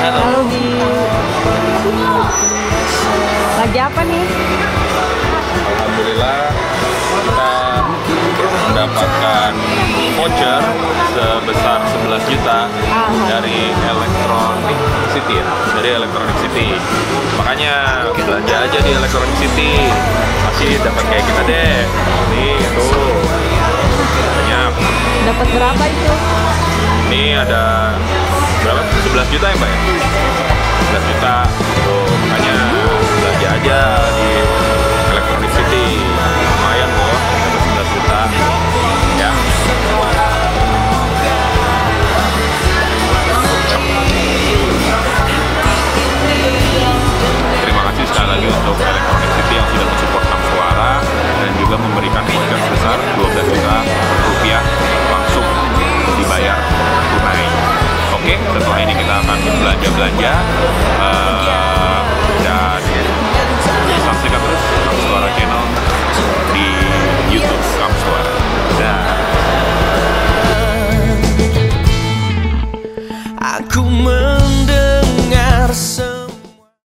Halo Bi. Lagi apa nih? Alhamdulillah kita mendapatkan voucher sebesar 11 juta dari Electronic City ya, dari Electronic City. Makanya belanja aja di Electronic City, pasti dapat kayak kita deh. Nih tuh banyak. Dapat berapa itu? Ini ada berapa? 11 juta ya Mbak ya? 11 juta